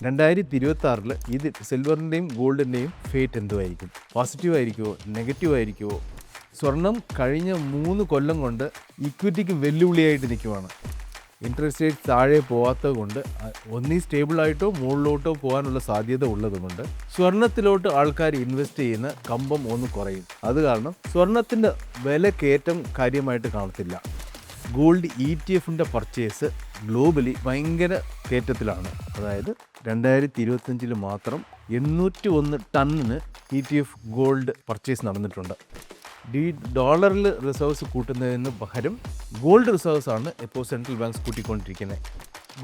2026 ഇത് സിൽവറിൻ്റെയും ഗോൾഡിൻ്റെയും fate എന്തുമായിരിക്കും? Positive ആയിരിക്കുമോ, negative ആയിരിക്കുമോ? സ്വർണം കഴിഞ്ഞ 3 കൊല്ലം കൊണ്ട് ഇക്വിറ്റിക്ക് വെല്ലുവിളിയായിട്ട് നിൽക്കുവാണ്. ഇൻട്രസ്റ്റ് റേറ്റ് താഴെ പോകാത്തത് കൊണ്ട് ഒന്നീ സ്റ്റേബിളായിട്ടോ മുകളിലോട്ടോ പോകാനുള്ള സാധ്യത ഉള്ളതുകൊണ്ട് സ്വർണത്തിലോട്ട് ആൾക്കാർ ഇൻവെസ്റ്റ് ചെയ്യുന്ന കമ്പം ഒന്ന് കുറയും. അത് കാരണം സ്വർണത്തിൻ്റെ വില കയറ്റം കാര്യമായിട്ട് കാണത്തില്ല. ഗോൾഡ് ETF പർച്ചേസ് ഗ്ലോബലി ഭയങ്കര കയറ്റത്തിലാണ്. അതായത് 2025 മാത്രം 801 ടണ്ണിന് ETF ഗോൾഡ് പർച്ചേസ് നടന്നിട്ടുണ്ട്. ഡോളറിൽ റിസർവ്സ് കൂട്ടുന്നതിന് പകരം ഗോൾഡ് റിസർവ്സ് ആണ് ഇപ്പോൾ സെൻട്രൽ ബാങ്ക്സ് കൂട്ടിക്കൊണ്ടിരിക്കുന്നത്.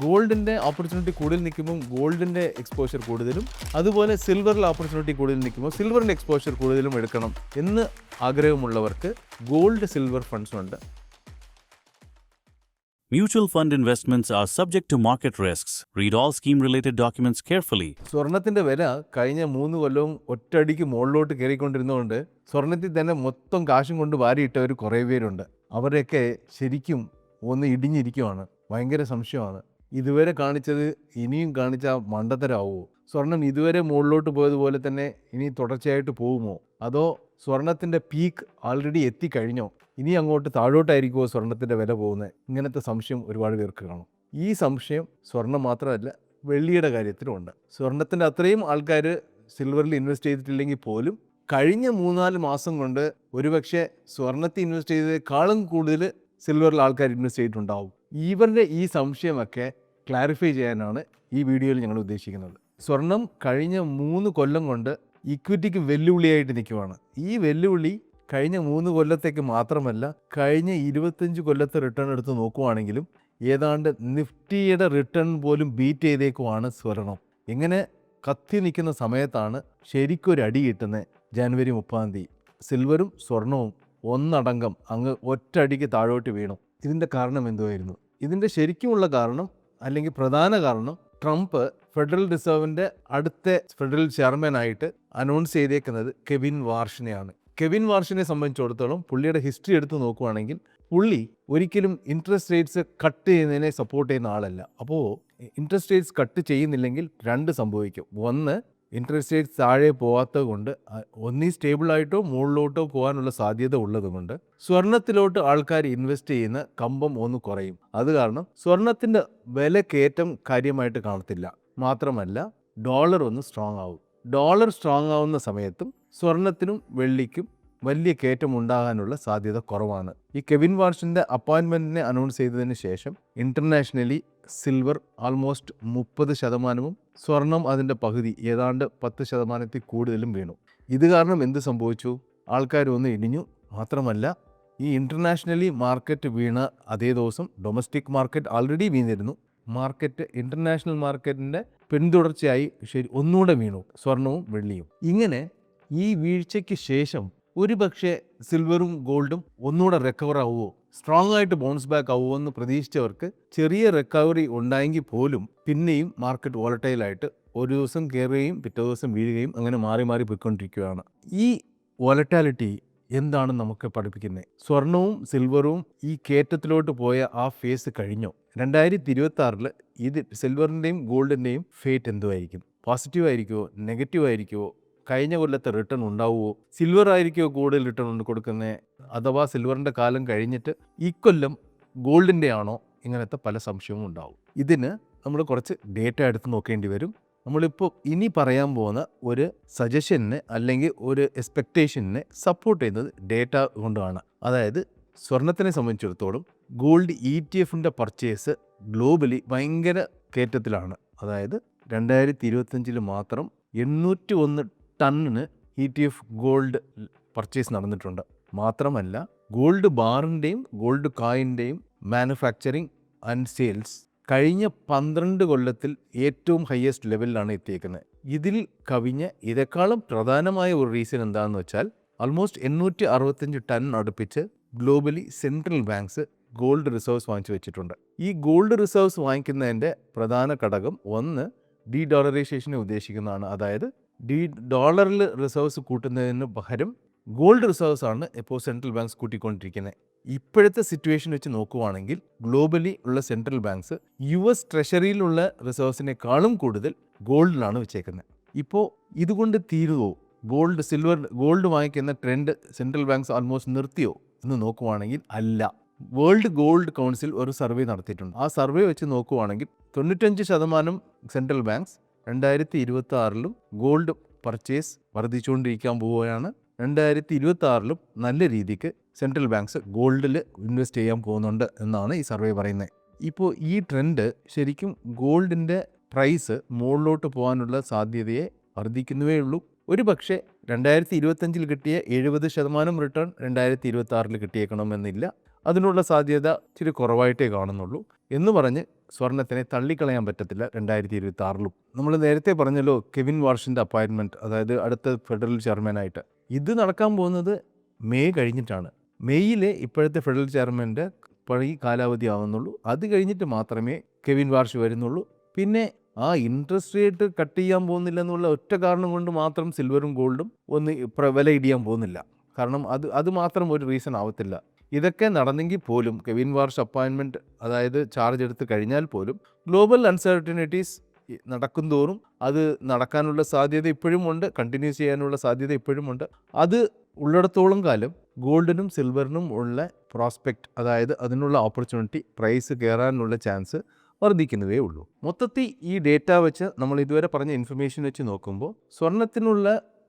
ഗോൾഡിൻ്റെ ഓപ്പർച്യൂണിറ്റി കൂടുതൽ നിൽക്കുമ്പോൾ ഗോൾഡിൻ്റെ എക്സ്പോഷർ കൂടുതലും, അതുപോലെ സിൽവറിൽ ഓപ്പർച്യൂണിറ്റി കൂടുതൽ നിൽക്കുമ്പോൾ സിൽവറിൻ്റെ എക്സ്പോഷർ കൂടുതലും എടുക്കണം എന്ന് ആഗ്രഹമുള്ളവർക്ക് ഗോൾഡ് സിൽവർ ഫണ്ട്സ് ഉണ്ട്. Mutual fund investments are subject to market risks. Read all scheme-related documents carefully. സ്വർണത്തിൻ്റെ വില കഴിഞ്ഞ 3 കൊല്ലവും ഒറ്റയടിക്ക് മുകളിലോട്ട് കയറിക്കൊണ്ടിരുന്നതുകൊണ്ട് സ്വർണത്തിൽ തന്നെ മൊത്തം കാശും കൊണ്ട് വാരിയിട്ടവർ കുറേ പേരുണ്ട്. അവരെയൊക്കെ ശരിക്കും ഒന്ന് ഇടിഞ്ഞിരിക്കുവാണ്. ഭയങ്കര സംശയമാണ്. ഇതുവരെ കാണിച്ചത് ഇനിയും കാണിച്ചാൽ മണ്ടത്തരാവുമോ? സ്വർണം ഇതുവരെ മുകളിലോട്ട് പോയതുപോലെ തന്നെ ഇനി തുടർച്ചയായിട്ട് പോകുമോ? അതോ സ്വർണത്തിൻ്റെ പീക്ക് ആൾറെഡി എത്തിക്കഴിഞ്ഞോ? ഇനി അങ്ങോട്ട് താഴോട്ടായിരിക്കുമോ സ്വർണത്തിൻ്റെ വില പോകുന്നത്? ഇങ്ങനത്തെ സംശയം ഒരുപാട് പേർക്ക് കാണും. ഈ സംശയം സ്വർണം മാത്രമല്ല, വെള്ളിയുടെ കാര്യത്തിലുമുണ്ട്. സ്വർണത്തിൻ്റെ അത്രയും ആൾക്കാർ സിൽവറിൽ ഇൻവെസ്റ്റ് ചെയ്തിട്ടില്ലെങ്കിൽ പോലും കഴിഞ്ഞ 3-4 മാസം കൊണ്ട് ഒരുപക്ഷെ സ്വർണത്തിൽ ഇൻവെസ്റ്റ് ചെയ്തതിനേക്കാളും കൂടുതൽ സിൽവറിൽ ആൾക്കാർ ഇൻവെസ്റ്റ് ചെയ്തിട്ടുണ്ടാവും. ഇവരുടെ ഈ സംശയമൊക്കെ ക്ലാരിഫൈ ചെയ്യാനാണ് ഈ വീഡിയോയിൽ ഞങ്ങൾ ഉദ്ദേശിക്കുന്നത്. സ്വർണം കഴിഞ്ഞ 3 കൊല്ലം കൊണ്ട് ഇക്വിറ്റിക്ക് വെല്ലുവിളിയായിട്ട് നിൽക്കുവാണ്. ഈ വെല്ലുവിളി കഴിഞ്ഞ 3 കൊല്ലത്തേക്ക് മാത്രമല്ല, കഴിഞ്ഞ 25 കൊല്ലത്തെ റിട്ടേൺ എടുത്ത് നോക്കുവാണെങ്കിലും ഏതാണ്ട് നിഫ്റ്റിയുടെ റിട്ടേൺ പോലും ബീറ്റ് ചെയ്തേക്കുവാണ് സ്വർണം. ഇങ്ങനെ കത്തി നിൽക്കുന്ന സമയത്താണ് ശരിക്കൊരു അടി കിട്ടുന്നത്. ജനുവരി 30 സിൽവറും സ്വർണവും ഒന്നടങ്കം അങ്ങ് ഒറ്റയടിക്ക് താഴോട്ട് വീണു. ഇതിൻ്റെ കാരണം എന്തുമായിരുന്നു? ഇതിൻ്റെ ശരിക്കുമുള്ള കാരണം, അല്ലെങ്കിൽ പ്രധാന കാരണം, ട്രംപ് ഫെഡറൽ റിസർവിൻ്റെ അടുത്ത ഫെഡറൽ ചെയർമാനായിട്ട് അനൗൺസ് ചെയ്തേക്കുന്നത് കെവിൻ വാർഷിനെയാണ്. കെവിൻ വാർഷിനെ സംബന്ധിച്ചിടത്തോളം പുള്ളിയുടെ ഹിസ്റ്ററി എടുത്ത് നോക്കുവാണെങ്കിൽ പുള്ളി ഒരിക്കലും ഇൻട്രസ്റ്റ് റേറ്റ്സ് കട്ട് ചെയ്യുന്നതിനെ സപ്പോർട്ട് ചെയ്യുന്ന ആളല്ല. അപ്പോൾ ഇൻട്രസ്റ്റ് റേറ്റ്സ് കട്ട് ചെയ്യുന്നില്ലെങ്കിൽ 2 സംഭവിക്കും. ഒന്ന്, ഇൻട്രസ്റ്റ് റേറ്റ്സ് താഴെ പോകാത്തത് കൊണ്ട് ഒന്നീ സ്റ്റേബിളായിട്ടോ മുകളിലോട്ടോ പോകാനുള്ള സാധ്യത ഉള്ളതുകൊണ്ട് സ്വർണത്തിലോട്ട് ആൾക്കാർ ഇൻവെസ്റ്റ് ചെയ്യുന്ന കമ്പം ഒന്ന് കുറയും. അത് കാരണം സ്വർണത്തിൻ്റെ വില കയറ്റം കാര്യമായിട്ട് കാണത്തില്ല. മാത്രമല്ല, ഡോളർ ഒന്ന് സ്ട്രോങ് ആവും. ഡോളർ സ്ട്രോങ് ആവുന്ന സമയത്തും സ്വർണത്തിനും വെള്ളിക്കും വലിയ കയറ്റം ഉണ്ടാകാനുള്ള സാധ്യത കുറവാണ്. ഈ കെവിൻ വാർഷിൻ്റെ അപ്പോയിൻമെൻറ്റിനെ അനൗൺസ് ചെയ്തതിന് ശേഷം ഇൻ്റർനാഷണലി സിൽവർ ആൾമോസ്റ്റ് 30%, സ്വർണം അതിൻ്റെ പകുതി ഏതാണ്ട് 10% കൂടുതലും വീണു. ഇത് കാരണം എന്ത് സംഭവിച്ചു? ആൾക്കാർ ഒന്ന് ഇടിഞ്ഞു. മാത്രമല്ല, ഈ ഇൻ്റർനാഷണലി മാർക്കറ്റ് വീണ അതേ ദിവസം ഡൊമസ്റ്റിക് മാർക്കറ്റ് ആൾറെഡി വീണിരുന്നു. മാർക്കറ്റ് ഇൻ്റർനാഷണൽ മാർക്കറ്റിൻ്റെ പിന്തുടർച്ചയായി ഒന്നുകൂടെ വീണു, സ്വർണവും വെള്ളിയും. ഇങ്ങനെ ഈ വീഴ്ചയ്ക്ക് ശേഷം ഒരുപക്ഷെ സിൽവറും ഗോൾഡും ഒന്നുകൂടെ റിക്കവർ ആവുമോ, സ്ട്രോങ് ആയിട്ട് ബൗൺസ് ബാക്ക് ആവുമോ എന്ന് പ്രതീക്ഷിച്ചവർക്ക് ചെറിയ റിക്കവറി ഉണ്ടായെങ്കിൽ പോലും പിന്നെയും മാർക്കറ്റ് വോളറ്റൈലായിട്ട് ഒരു ദിവസം കയറുകയും പിറ്റേ ദിവസം വീഴുകയും അങ്ങനെ മാറി മാറി പോയിക്കൊണ്ടിരിക്കുകയാണ്. ഈ വോളറ്റാലിറ്റി എന്താണ് നമുക്ക് പഠിപ്പിക്കുന്നത്? സ്വർണവും സിൽവറും ഈ കയറ്റത്തിലോട്ട് പോയ ആ ഫേസ് കഴിഞ്ഞോ? 2026 ഇത് സിൽവറിൻ്റെയും ഗോൾഡിൻ്റെയും ഫേറ്റ് എന്തുമായിരിക്കും? പോസിറ്റീവ് ആയിരിക്കുമോ, നെഗറ്റീവ് ആയിരിക്കുമോ? കഴിഞ്ഞ കൊല്ലത്തെ റിട്ടേൺ ഉണ്ടാവുമോ? സിൽവർ ആയിരിക്കുമോ കൂടുതൽ റിട്ടേൺ കൊടുക്കുന്നത്? അഥവാ സിൽവറിൻ്റെ കാലം കഴിഞ്ഞിട്ട് ഈ കൊല്ലം ഗോൾഡിൻ്റെ ആണോ? ഇങ്ങനത്തെ പല സംശയവും ഉണ്ടാവും. ഇതിന് നമ്മൾ കുറച്ച് ഡേറ്റ എടുത്ത് നോക്കേണ്ടി വരും. നമ്മളിപ്പോൾ ഇനി പറയാൻ പോകുന്ന ഒരു സജഷനെ അല്ലെങ്കിൽ ഒരു എക്സ്പെക്റ്റേഷനെ സപ്പോർട്ട് ചെയ്യുന്നത് ഡേറ്റ കൊണ്ടാണ്. അതായത് സ്വർണത്തിനെ സംബന്ധിച്ചിടത്തോളം ഗോൾഡ് ETF പർച്ചേസ് ഗ്ലോബലി ഭയങ്കര കയറ്റത്തിലാണ്. അതായത് 2025 മാത്രം 801 ടണ്ണിന് ETF ഗോൾഡ് പർച്ചേസ് നടന്നിട്ടുണ്ട്. മാത്രമല്ല, ഗോൾഡ് ബാറിൻ്റെയും ഗോൾഡ് കോയിൻ്റെയും മാനുഫാക്ചറിങ് ആൻഡ് സെയിൽസ് കഴിഞ്ഞ 12 കൊല്ലത്തിൽ ഏറ്റവും ഹയസ്റ്റ് ലെവലിലാണ് എത്തിയേക്കുന്നത്. ഇതിൽ കവിഞ്ഞ ഇതേക്കാളും പ്രധാനമായ ഒരു റീസൺ എന്താണെന്ന് വെച്ചാൽ ആൾമോസ്റ്റ് 865 ടൺ അടുപ്പിച്ച് globally central banks gold reserves വാങ്ങിച്ചു വെച്ചിട്ടുണ്ട്. ഈ ഗോൾഡ് റിസർവ്സ് വാങ്ങിക്കുന്നതിൻ്റെ പ്രധാന ഘടകം ഒന്ന് ഡോളറൈസേഷനെ ഉദ്ദേശിക്കുന്നതാണ്. അതായത് ഡോളറിൽ റിസർവ്സ് കൂട്ടുന്നതിന് പകരം ഗോൾഡ് റിസർവ്സ് ആണ് ഇപ്പോൾ സെൻട്രൽ ബാങ്ക്സ് കൂട്ടിക്കൊണ്ടിരിക്കുന്നത്. ഇപ്പോഴത്തെ സിറ്റുവേഷൻ വെച്ച് നോക്കുവാണെങ്കിൽ ഗ്ലോബലി ഉള്ള സെൻട്രൽ ബാങ്ക്സ് US ട്രഷറിയിലുള്ള റിസർവ്സിനേക്കാളും കൂടുതൽ ഗോൾഡിലാണ് വെച്ചേക്കുന്നത്. ഇപ്പോൾ ഇതുകൊണ്ട് തീരുവോ? ഗോൾഡ് വാങ്ങിക്കുന്ന ട്രെൻഡ് സെൻട്രൽ ബാങ്ക്സ് ആൾമോസ്റ്റ് നിർത്തിയോ എന്ന് നോക്കുവാണെങ്കിൽ അല്ല. വേൾഡ് ഗോൾഡ് കൗൺസിൽ ഒരു സർവേ നടത്തിയിട്ടുണ്ട്. ആ സർവേ വെച്ച് നോക്കുവാണെങ്കിൽ 95% സെൻട്രൽ ബാങ്ക്സ് 2026 ഗോൾഡ് പർച്ചേസ് വർദ്ധിച്ചുകൊണ്ടിരിക്കാൻ പോവുകയാണ്. 2026 നല്ല രീതിക്ക് സെൻട്രൽ ബാങ്ക്സ് ഗോൾഡിൽ ഇൻവെസ്റ്റ് ചെയ്യാൻ പോകുന്നുണ്ട് എന്നാണ് ഈ സർവേ പറയുന്നത്. ഇപ്പോൾ ഈ ട്രെൻഡ് ശരിക്കും ഗോൾഡിൻ്റെ പ്രൈസ് മുകളിലോട്ട് പോകാനുള്ള സാധ്യതയെ വർദ്ധിക്കുന്നുവേ ഉള്ളൂ. ഒരു പക്ഷേ 2025 കിട്ടിയ 70% റിട്ടേൺ 2026 കിട്ടിയേക്കണമെന്നില്ല. അതിനുള്ള സാധ്യത ഇച്ചിരി കുറവായിട്ടേ കാണുന്നുള്ളൂ. എന്ന് പറഞ്ഞ് സ്വർണത്തിനെ തള്ളിക്കളയാൻ പറ്റത്തില്ല 2026. നമ്മൾ നേരത്തെ പറഞ്ഞല്ലോ കെവിൻ വാർഷിൻ്റെ അപ്പോയിൻമെൻറ്റ്, അതായത് അടുത്ത ഫെഡറൽ ചെയർമാനായിട്ട്. ഇത് നടക്കാൻ പോകുന്നത് മെയ് കഴിഞ്ഞിട്ടാണ്. മെയ്യിലെ ഇപ്പോഴത്തെ ഫെഡറൽ ചെയർമാൻ്റെ പഴയ കാലാവധി ആവുന്നുള്ളൂ. അത് കഴിഞ്ഞിട്ട് മാത്രമേ കെവിൻ വാർഷ് വരുന്നുള്ളൂ. പിന്നെ ആ ഇൻട്രസ്റ്റ് റേറ്റ് കട്ട് ചെയ്യാൻ പോകുന്നില്ല എന്നുള്ള ഒറ്റ കാരണം കൊണ്ട് മാത്രം സിൽവറും ഗോൾഡും വില ഇടിയാൻ പോകുന്നില്ല. കാരണം അത് മാത്രം ഒരു റീസൺ ആവത്തില്ല. ഇതൊക്കെ നടന്നെങ്കിൽ പോലും കെവിൻ വാർഷ് അപ്പോയിൻമെൻറ്റ്, അതായത് ചാർജ് എടുത്ത് കഴിഞ്ഞാൽ പോലും ഗ്ലോബൽ അൺസർട്ടനിറ്റീസ് നടക്കും തോറും അത് നടക്കാനുള്ള സാധ്യത ഇപ്പോഴും ഉണ്ട്, കണ്ടിന്യൂ ചെയ്യാനുള്ള സാധ്യത ഇപ്പോഴും ഉണ്ട്. അത് ഉള്ളിടത്തോളം കാലം ഗോൾഡിനും സിൽവറിനും ഉള്ള പ്രോസ്പെക്റ്റ്, അതായത് അതിനുള്ള ഓപ്പർച്യൂണിറ്റി, പ്രൈസ് കയറാനുള്ള ചാൻസ് വർദ്ധിക്കുന്നതേ ഉള്ളൂ. മൊത്തത്തിൽ ഈ ഡേറ്റ വെച്ച് നമ്മൾ ഇതുവരെ പറഞ്ഞ ഇൻഫർമേഷൻ വെച്ച് നോക്കുമ്പോൾ സ്വർണത്തിനുള്ള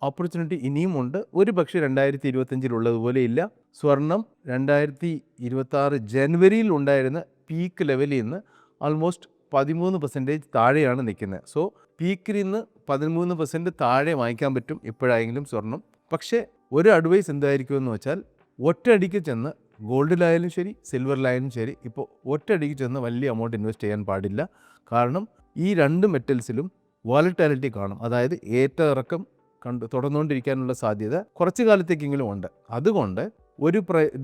ഓപ്പർച്യൂണിറ്റി ഇനിയും ഉണ്ട്. ഒരു പക്ഷേ 2025 ഉള്ളതുപോലെ ഇല്ല. സ്വർണം 2026 ജനുവരിയിൽ ഉണ്ടായിരുന്ന പീക്ക് ലെവലിൽ നിന്ന് ആൾമോസ്റ്റ് 13% താഴെയാണ് നിൽക്കുന്നത്. സോ പീക്കിൽ നിന്ന് 13% താഴെ വാങ്ങിക്കാൻ പറ്റും ഇപ്പോഴായെങ്കിലും സ്വർണം. പക്ഷേ ഒരു അഡ്വൈസ് എന്തായിരിക്കുമെന്ന് വെച്ചാൽ, ഒറ്റയടിക്ക് ചെന്ന് ഗോൾഡിലായാലും ശരി സിൽവറിലായാലും ശരി ഇപ്പോൾ ഒറ്റയടിക്ക് ചെന്ന് വലിയ എമൗണ്ട് ഇൻവെസ്റ്റ് ചെയ്യാൻ പാടില്ല. കാരണം ഈ രണ്ട് മെറ്റൽസിലും വോളറ്റാലിറ്റി കാണും. അതായത് ഏറ്റ ഇറക്കം തുടർന്നുകൊണ്ടിരിക്കാനുള്ള സാധ്യത കുറച്ച് കാലത്തേക്കെങ്കിലും ഉണ്ട്. അതുകൊണ്ട് ഒരു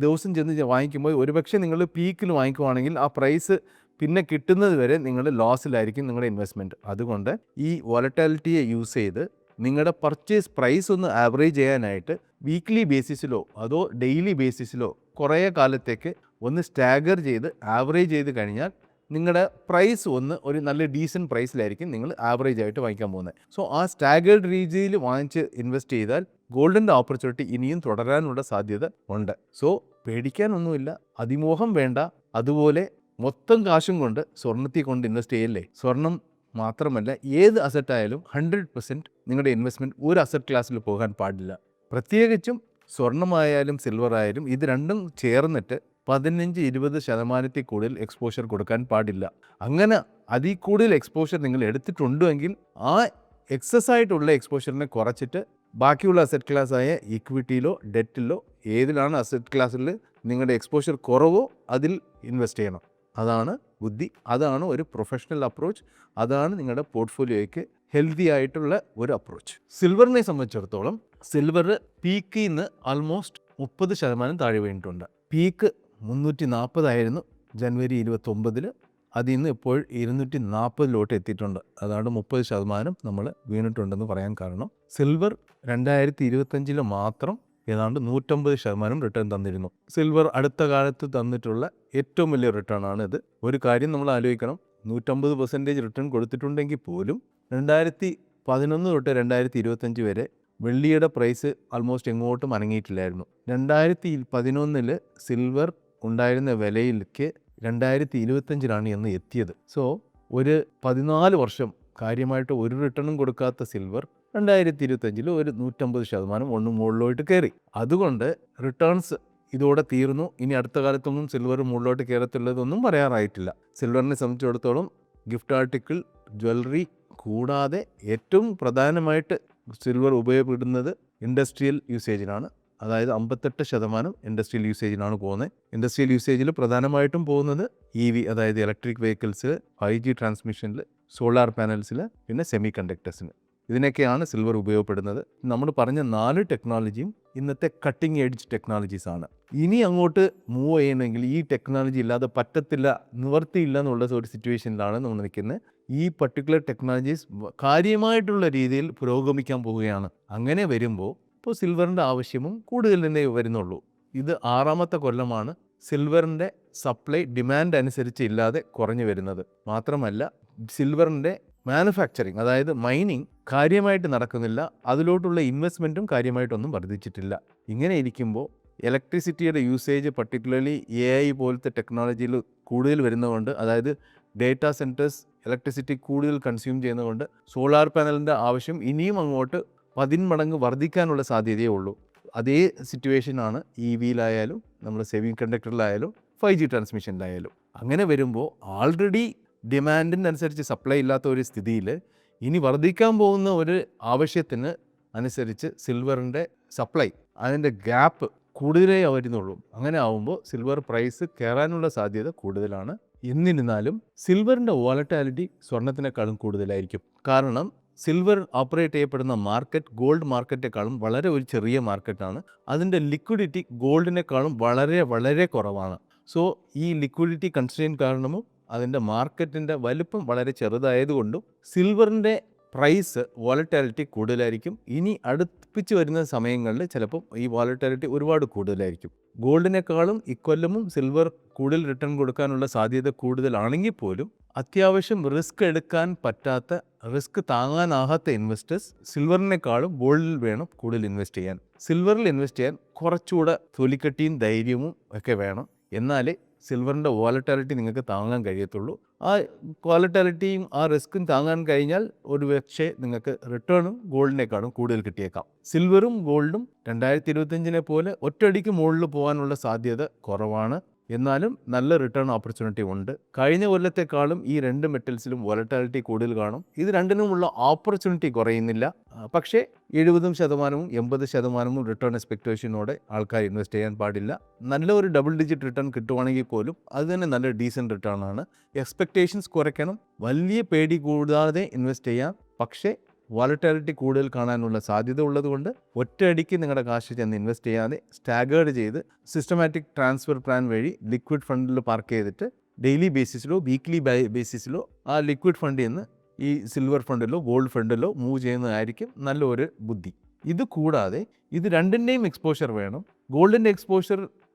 ദിവസം ചെന്ന് വാങ്ങിക്കുമ്പോൾ ഒരുപക്ഷെ നിങ്ങൾ പീക്കിൽ വാങ്ങിക്കുവാണെങ്കിൽ ആ പ്രൈസ് പിന്നെ കിട്ടുന്നത് വരെ നിങ്ങൾ ലോസിലായിരിക്കും നിങ്ങളുടെ ഇൻവെസ്റ്റ്മെൻറ്റ്. അതുകൊണ്ട് ഈ വോളറ്റാലിറ്റിയെ യൂസ് ചെയ്ത് നിങ്ങളുടെ പർച്ചേസ് പ്രൈസ് ഒന്ന് ആവറേജ് ചെയ്യാനായിട്ട് വീക്ക്ലി ബേസിസിലോ അതോ ഡെയിലി ബേസിസിലോ കുറേ കാലത്തേക്ക് ഒന്ന് സ്റ്റാഗർ ചെയ്ത് ആവറേജ് ചെയ്ത് കഴിഞ്ഞാൽ നിങ്ങളുടെ പ്രൈസ് ഒരു നല്ല ഡീസൻറ്റ് പ്രൈസിലായിരിക്കും നിങ്ങൾ ആവറേജ് ആയിട്ട് വാങ്ങിക്കാൻ പോകുന്നത്. സോ ആ സ്റ്റാഗേർഡ് രീതിയിൽ വാങ്ങിച്ച് ഇൻവെസ്റ്റ് ചെയ്താൽ ഗോൾഡിൻ്റെ ഓപ്പർച്യൂണിറ്റി ഇനിയും തുടരാനുള്ള സാധ്യത ഉണ്ട്. സോ പേടിക്കാനൊന്നുമില്ല, അതിമോഹം വേണ്ട. അതുപോലെ മൊത്തം കാശും കൊണ്ട് സ്വർണ്ണത്തിൽ കൊണ്ട് ഇൻവെസ്റ്റ് ചെയ്യല്ലേ. സ്വർണം മാത്രമല്ല, ഏത് അസറ്റായാലും 100% നിങ്ങളുടെ ഇൻവെസ്റ്റ്മെൻറ്റ് ഒരു അസറ്റ് ക്ലാസ്സിൽ പോകാൻ പാടില്ല. പ്രത്യേകിച്ചും സ്വർണ്ണമായാലും സിൽവർ ആയാലും ഇത് രണ്ടും ചേർന്നിട്ട് 15-20% കൂടുതൽ എക്സ്പോഷർ കൊടുക്കാൻ പാടില്ല. അങ്ങനെ അതിൽ കൂടുതൽ എക്സ്പോഷർ നിങ്ങൾ എടുത്തിട്ടുണ്ടെങ്കിൽ ആ എക്സസ് ആയിട്ടുള്ള എക്സ്പോഷറിനെ കുറച്ചിട്ട് ബാക്കിയുള്ള അസറ്റ് ക്ലാസ്സായ ഇക്വിറ്റിയിലോ ഡെറ്റിലോ ഏതിലാണ് അസറ്റ് ക്ലാസ്സിൽ നിങ്ങളുടെ എക്സ്പോഷർ കുറവോ അതിൽ ഇൻവെസ്റ്റ് ചെയ്യണം. അതാണ് ബുദ്ധി, അതാണ് ഒരു പ്രൊഫഷണൽ അപ്രോച്ച്, അതാണ് നിങ്ങളുടെ പോർട്ട്ഫോളിയോയ്ക്ക് ഹെൽത്തി ആയിട്ടുള്ള ഒരു അപ്രോച്ച്. സിൽവറിനെ സംബന്ധിച്ചിടത്തോളം സിൽവർ പീക്കിൽ നിന്ന് ആൾമോസ്റ്റ് 30% താഴെ വീണിട്ടുണ്ട്. പീക്ക് 340 ആയിരുന്നു ജനുവരി 29. അതിൽ നിന്ന് ഇപ്പോൾ 240 എത്തിയിട്ടുണ്ട്. അതാണ് 30% നമ്മൾ വീണിട്ടുണ്ടെന്ന് പറയാൻ കാരണം. സിൽവർ 2025 മാത്രം ഏതാണ്ട് 150% റിട്ടേൺ തന്നിരുന്നു. സിൽവർ അടുത്ത കാലത്ത് തന്നിട്ടുള്ള ഏറ്റവും വലിയ റിട്ടേൺ ആണ് ഇത്. ഒരു കാര്യം നമ്മൾ ആലോചിക്കണം, 150% റിട്ടേൺ കൊടുത്തിട്ടുണ്ടെങ്കിൽ പോലും 2011 തൊട്ട് 2025 വരെ വെള്ളിയുടെ പ്രൈസ് ആൾമോസ്റ്റ് എങ്ങോട്ടും അനങ്ങിയിട്ടില്ലായിരുന്നു. 2011 സിൽവർ ഉണ്ടായിരുന്ന വിലയിലേക്ക് 2025 എന്ന് എത്തിയത്. സോ ഒരു 14 വർഷം കാര്യമായിട്ട് ഒരു റിട്ടേണും കൊടുക്കാത്ത സിൽവർ 2025 ഒരു 150% മുകളിലോട്ട് കയറി. അതുകൊണ്ട് റിട്ടേൺസ് ഇതോടെ തീർന്നു. ഇനി അടുത്ത കാലത്തൊന്നും സിൽവർ മുകളിലോട്ട് കയറത്തുള്ളതൊന്നും പറയാറായിട്ടില്ല. സിൽവറിനെ സംബന്ധിച്ചിടത്തോളം ഗിഫ്റ്റ് ആർട്ടിക്കിൾ, ജ്വല്ലറി കൂടാതെ ഏറ്റവും പ്രധാനമായിട്ട് സിൽവർ ഉപയോഗപ്പെടുന്നത് ഇൻഡസ്ട്രിയൽ യൂസേജിനാണ്. അതായത് 58% ഇൻഡസ്ട്രിയൽ യൂസേജിനാണ് പോകുന്നത്. ഇൻഡസ്ട്രിയൽ യൂസേജിൽ പ്രധാനമായിട്ടും പോകുന്നത് EV, അതായത് ഇലക്ട്രിക് വെഹിക്കിൾസിൽ, 5G ട്രാൻസ്മിഷനിൽ, സോളാർ പാനൽസിൽ, പിന്നെ സെമി കണ്ടക്ടേഴ്സിന്. ഇതിനൊക്കെയാണ് സിൽവർ ഉപയോഗപ്പെടുന്നത്. നമ്മൾ പറഞ്ഞ 4 ടെക്നോളജിയും ഇന്നത്തെ കട്ടിംഗ് എഡ്ജ് ടെക്നോളജീസാണ്. ഇനി അങ്ങോട്ട് മൂവ് ചെയ്യണമെങ്കിൽ ഈ ടെക്നോളജി ഇല്ലാതെ പറ്റത്തില്ല, നിവർത്തിയില്ല എന്നുള്ള ഒരു സിറ്റുവേഷനിലാണ് നമ്മൾ നിൽക്കുന്നത്. ഈ പർട്ടിക്കുലർ ടെക്നോളജീസ് കാര്യമായിട്ടുള്ള രീതിയിൽ പുരോഗമിക്കാൻ പോവുകയാണ്. അങ്ങനെ വരുമ്പോൾ ഇപ്പോൾ സിൽവറിൻ്റെ ആവശ്യവും കൂടുതൽ തന്നെ വരുന്നുള്ളൂ. ഇത് 6ാമത്തെ കൊല്ലമാണ് സിൽവറിൻ്റെ സപ്ലൈ ഡിമാൻഡ് അനുസരിച്ച് ഇല്ലാതെ കുറഞ്ഞു വരുന്നത്. മാത്രമല്ല സിൽവറിൻ്റെ മാനുഫാക്ചറിങ്, അതായത് മൈനിങ് കാര്യമായിട്ട് നടക്കുന്നില്ല. അതിലോട്ടുള്ള ഇൻവെസ്റ്റ്മെൻറ്റും കാര്യമായിട്ടൊന്നും വർദ്ധിച്ചിട്ടില്ല. ഇങ്ങനെ ഇരിക്കുമ്പോൾ ഇലക്ട്രിസിറ്റിയുടെ യൂസേജ് പർട്ടിക്കുലർലി AI പോലത്തെ ടെക്നോളജിയിൽ കൂടുതൽ വരുന്നതുകൊണ്ട്, അതായത് ഡേറ്റാ സെൻറ്റേഴ്സ് ഇലക്ട്രിസിറ്റി കൂടുതൽ കൺസ്യൂം ചെയ്യുന്നതുകൊണ്ട് സോളാർ പാനലിൻ്റെ ആവശ്യം ഇനിയും അങ്ങോട്ട് 10 മടങ്ങ് വർദ്ധിക്കാനുള്ള സാധ്യതയേ ഉള്ളൂ. അതേ സിറ്റുവേഷനാണ് EVയിലായാലും നമ്മൾ സെമി കണ്ടക്ടറിലായാലും 5G ട്രാൻസ്മിഷനിലായാലും. അങ്ങനെ വരുമ്പോൾ ആൾറെഡി ഡിമാൻഡിനനുസരിച്ച് സപ്ലൈ ഇല്ലാത്ത ഒരു സ്ഥിതിയിൽ ഇനി വർദ്ധിക്കാൻ പോകുന്ന ഒരു ആവശ്യത്തിന് അനുസരിച്ച് സിൽവറിൻ്റെ സപ്ലൈ, അതിൻ്റെ ഗ്യാപ്പ് കൂടുതലേ വരുന്നുള്ളൂ. അങ്ങനെ ആവുമ്പോൾ സിൽവർ പ്രൈസ് കയറാനുള്ള സാധ്യത കൂടുതലാണ്. എന്നിരുന്നാലും സിൽവറിൻ്റെ വോളറ്റാലിറ്റി സ്വർണത്തിനേക്കാളും കൂടുതലായിരിക്കും. കാരണം സിൽവർ ഓപ്പറേറ്റ് ചെയ്യപ്പെടുന്ന മാർക്കറ്റ് ഗോൾഡ് മാർക്കറ്റേക്കാളും വളരെ ഒരു ചെറിയ മാർക്കറ്റാണ്. അതിൻ്റെ ലിക്വിഡിറ്റി ഗോൾഡിനേക്കാളും വളരെ വളരെ കുറവാണ്. സോ ഈ ലിക്വിഡിറ്റി കൺസ്ട്രെയിൻ കാരണവും അതിൻ്റെ മാർക്കറ്റിൻ്റെ വലിപ്പം വളരെ ചെറുതായതുകൊണ്ടും സിൽവറിൻ്റെ പ്രൈസ് വോളറ്റാലിറ്റി കൂടുതലായിരിക്കും. ഇനി അടുപ്പിച്ച് വരുന്ന സമയങ്ങളിൽ ചിലപ്പം ഈ വോളറ്റാലിറ്റി ഒരുപാട് കൂടുതലായിരിക്കും. ഗോൾഡിനേക്കാളും ഇക്കൊല്ലമും സിൽവർ കൂടുതൽ റിട്ടേൺ കൊടുക്കാനുള്ള സാധ്യത കൂടുതലാണെങ്കിൽ പോലും അത്യാവശ്യം റിസ്ക് എടുക്കാൻ പറ്റാത്ത, റിസ്ക് താങ്ങാനാകാത്ത ഇൻവെസ്റ്റേഴ്സ് സിൽവറിനേക്കാളും ഗോൾഡിൽ വേണം കൂടുതൽ ഇൻവെസ്റ്റ് ചെയ്യാൻ. സിൽവറിൽ ഇൻവെസ്റ്റ് ചെയ്യാൻ കുറച്ചുകൂടെ തൊലിക്കട്ടിയും ധൈര്യവും ഒക്കെ വേണം. എന്നാലേ സിൽവറിൻ്റെ വോളറ്റാലിറ്റി നിങ്ങൾക്ക് താങ്ങാൻ കഴിയത്തുള്ളൂ. ആ വോളറ്റാലിറ്റിയും ആ റിസ്ക്കും താങ്ങാൻ കഴിഞ്ഞാൽ ഒരു പക്ഷേ നിങ്ങൾക്ക് റിട്ടേണും ഗോൾഡിനേക്കാളും കൂടുതൽ കിട്ടിയേക്കാം. സിൽവറും ഗോൾഡും 2025 പോലെ ഒറ്റയടിക്ക് മുകളിൽ പോകാനുള്ള സാധ്യത കുറവാണ്. എന്നാലും നല്ല റിട്ടേൺ ഓപ്പർച്യൂണിറ്റി ഉണ്ട്. കഴിഞ്ഞ കൊല്ലത്തെക്കാളും ഈ രണ്ട് മെറ്റൽസിലും വോളറ്റാലിറ്റി കൂടുതൽ കാണും. ഇത് രണ്ടിനുമുള്ള ഓപ്പർച്യൂണിറ്റി കുറയുന്നില്ല. പക്ഷേ 70% 80% റിട്ടേൺ എക്സ്പെക്ടേഷനോടെ ആൾക്കാർ ഇൻവെസ്റ്റ് ചെയ്യാൻ പാടില്ല. നല്ല ഒരു ഡബിൾ ഡിജിറ്റ് റിട്ടേൺ കിട്ടുവാണെങ്കിൽ പോലും അത് തന്നെ നല്ല ഡീസൻറ്റ് റിട്ടേൺ ആണ്. എക്സ്പെക്ടേഷൻസ് കുറയ്ക്കണം, വലിയ പേടി കൂടാതെ ഇൻവെസ്റ്റ് ചെയ്യാം. പക്ഷേ വോളറ്റാലിറ്റി കൂടുതൽ കാണാനുള്ള സാധ്യത ഉള്ളതുകൊണ്ട് ഒറ്റയടിക്ക് നിങ്ങളുടെ കാശ് ചെന്ന് ഇൻവെസ്റ്റ് ചെയ്യാതെ സ്റ്റാഗേർഡ് ചെയ്ത് സിസ്റ്റമാറ്റിക് ട്രാൻസ്ഫർ പ്ലാൻ വഴി ലിക്വിഡ് ഫണ്ടിൽ പാർക്ക് ചെയ്തിട്ട് ഡെയിലി ബേസിസിലോ വീക്ക്ലി ബേസിസിലോ ആ ലിക്വിഡ് ഫണ്ടിൽ നിന്ന് ഈ സിൽവർ ഫണ്ടിലോ ഗോൾഡ് ഫണ്ടിലോ മൂവ് ചെയ്യുന്നതായിരിക്കും നല്ലൊരു ബുദ്ധി. ഇത് കൂടാതെ ഇത് രണ്ടിൻ്റെയും എക്സ്പോഷർ വേണം.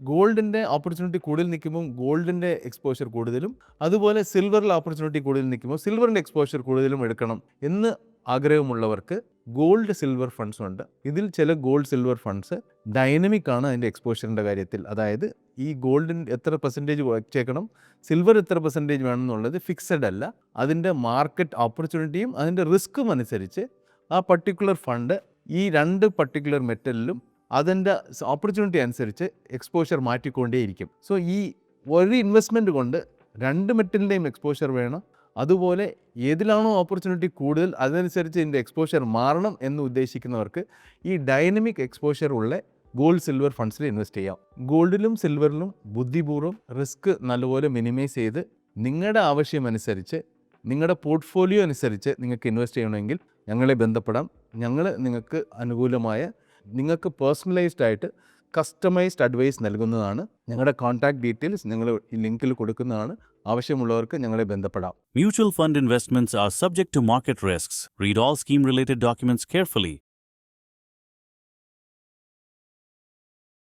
ഗോൾഡിൻ്റെ ഓപ്പർച്യൂണിറ്റി കൂടുതൽ നിൽക്കുമ്പോൾ ഗോൾഡിൻ്റെ എക്സ്പോഷർ കൂടുതലും, അതുപോലെ സിൽവറിൽ ഓപ്പർച്യൂണിറ്റി കൂടുതൽ നിൽക്കുമ്പോൾ സിൽവറിൻ്റെ എക്സ്പോഷർ കൂടുതലും എടുക്കണം എന്ന് ആഗ്രഹമുള്ളവർക്ക് ഗോൾഡ് സിൽവർ ഫണ്ട്സ് ഉണ്ട്. ഇതിൽ ചില ഗോൾഡ് സിൽവർ ഫണ്ട്സ് ഡൈനമിക് ആണ് അതിൻ്റെ എക്സ്പോഷറിൻ്റെ കാര്യത്തിൽ. അതായത് ഈ ഗോൾഡിൻ്റെ എത്ര പെർസെൻറ്റേജ് വച്ചേക്കണം, സിൽവർ എത്ര പെർസെൻറ്റേജ് വേണമെന്നുള്ളത് ഫിക്സഡ് അല്ല. അതിൻ്റെ മാർക്കറ്റ് ഓപ്പർച്യൂണിറ്റിയും അതിൻ്റെ റിസ്ക്കും അനുസരിച്ച് ആ പർട്ടിക്കുലർ ഫണ്ട് ഈ രണ്ട് പർട്ടിക്കുലർ മെറ്റലിലും അതിൻ്റെ ഓപ്പർച്യൂണിറ്റി അനുസരിച്ച് എക്സ്പോഷർ മാറ്റിക്കൊണ്ടേയിരിക്കും. സോ ഈ ഒരു ഇൻവെസ്റ്റ്മെൻറ്റ് കൊണ്ട് രണ്ട് മെറ്റലിൻ്റെയും എക്സ്പോഷർ വേണം. അതുപോലെ ഏതിലാണോ ഓപ്പർച്യൂണിറ്റി കൂടുതൽ അതനുസരിച്ച് ഇതിൻ്റെ എക്സ്പോഷർ മാറണം എന്ന് ഉദ്ദേശിക്കുന്നവർക്ക് ഈ ഡൈനമിക് എക്സ്പോഷർ ഉള്ള ഗോൾഡ് സിൽവർ ഫണ്ട്സിൽ ഇൻവെസ്റ്റ് ചെയ്യാം. ഗോൾഡിലും സിൽവറിലും ബുദ്ധിപൂർവ്വം റിസ്ക് നല്ലപോലെ മിനിമൈസ് ചെയ്ത് നിങ്ങളുടെ ആവശ്യമനുസരിച്ച് നിങ്ങളുടെ പോർട്ട്ഫോളിയോ അനുസരിച്ച് നിങ്ങൾക്ക് ഇൻവെസ്റ്റ് ചെയ്യണമെങ്കിൽ ഞങ്ങളെ ബന്ധപ്പെടാം. ഞങ്ങൾ നിങ്ങൾക്ക് അനുകൂലമായ, നിങ്ങൾക്ക് പേഴ്സണലൈസ്ഡ് ആയിട്ട് കസ്റ്റമൈസ്ഡ് അഡ്വൈസ് നൽകുന്നതാണ്. ഞങ്ങളുടെ കോൺടാക്ട് ഡീറ്റെയിൽസ് ഞങ്ങൾ ഈ ലിങ്കിൽ കൊടുക്കുന്നതാണ്. ആവശ്യമുള്ളവർക്ക് ഞങ്ങളെ ബന്ധപ്പെടാം. Mutual fund investments are subject to market risks. Read all scheme-related documents carefully.